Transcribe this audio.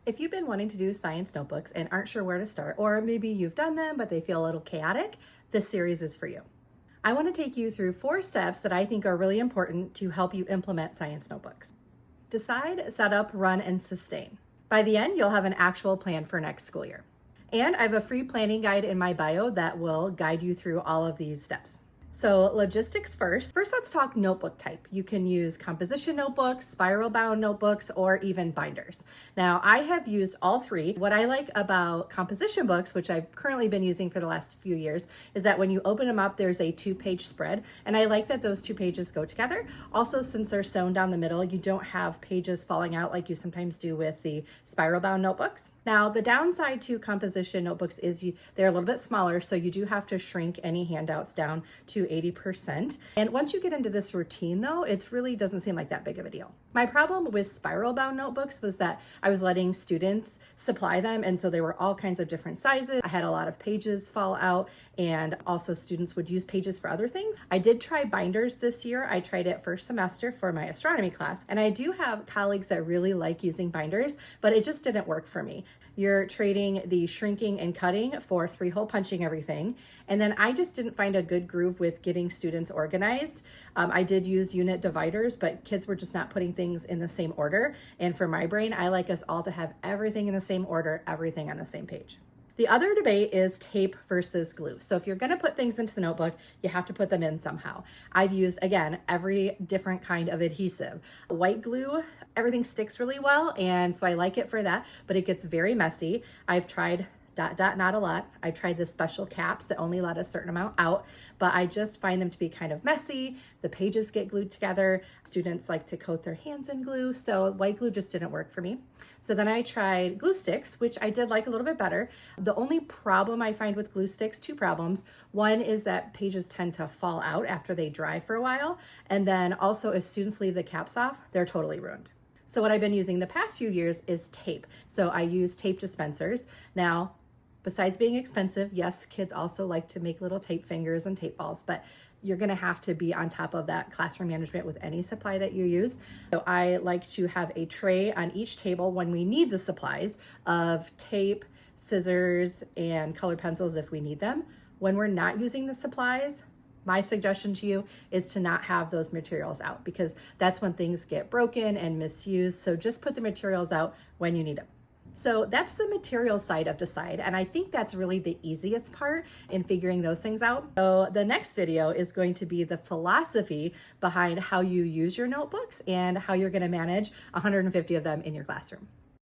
If you've been wanting to do science notebooks and aren't sure where to start, or maybe you've done them but they feel a little chaotic, this series is for you. I want to take you through 4 steps that I think are really important to help you implement science notebooks. Decide, set up, run, and sustain. By the end, you'll have an actual plan for next school year. And I have a free planning guide in my bio that will guide you through all of these steps. So logistics first. First, let's talk notebook type. You can use composition notebooks, spiral bound notebooks, or even binders. Now, I have used all 3. What I like about composition books, which I've currently been using for the last few years, is that when you open them up, there's a 2-page spread. And I like that those 2 pages go together. Also, since they're sewn down the middle, you don't have pages falling out like you sometimes do with the spiral bound notebooks. Now, the downside to composition notebooks is they're a little bit smaller, so you do have to shrink any handouts down to 80%. And once you get into this routine though, it really doesn't seem like that big of a deal. My problem with spiral bound notebooks was that I was letting students supply them, and so they were all kinds of different sizes. I had a lot of pages fall out, and also students would use pages for other things. I did try binders this year. I tried it first semester for my astronomy class, and I do have colleagues that really like using binders, but it just didn't work for me. You're trading the shrinking and cutting for 3-hole punching everything. And then I just didn't find a good groove with getting students organized. I did use unit dividers, but kids were just not putting things in the same order. And for my brain, I like us all to have everything in the same order, everything on the same page. The other debate is tape versus glue. So if you're gonna put things into the notebook, you have to put them in somehow. I've used, again, every different kind of adhesive. White glue, everything sticks really well, and so I like it for that, but it gets very messy. I've tried not a lot. I tried the special caps that only let a certain amount out, but I just find them to be kind of messy. The pages get glued together. Students like to coat their hands in glue, so white glue just didn't work for me. So then I tried glue sticks, which I did like a little bit better. The only problem I find with glue sticks, 2 problems. One is that pages tend to fall out after they dry for a while. And then also if students leave the caps off, they're totally ruined. So what I've been using the past few years is tape. So I use tape dispensers. Now, besides being expensive, yes, kids also like to make little tape fingers and tape balls, but you're gonna have to be on top of that classroom management with any supply that you use. So I like to have a tray on each table when we need the supplies of tape, scissors, and colored pencils if we need them. When we're not using the supplies, my suggestion to you is to not have those materials out, because that's when things get broken and misused. So just put the materials out when you need them. So that's the material side of Decide, and I think that's really the easiest part in figuring those things out. So the next video is going to be the philosophy behind how you use your notebooks and how you're going to manage 150 of them in your classroom.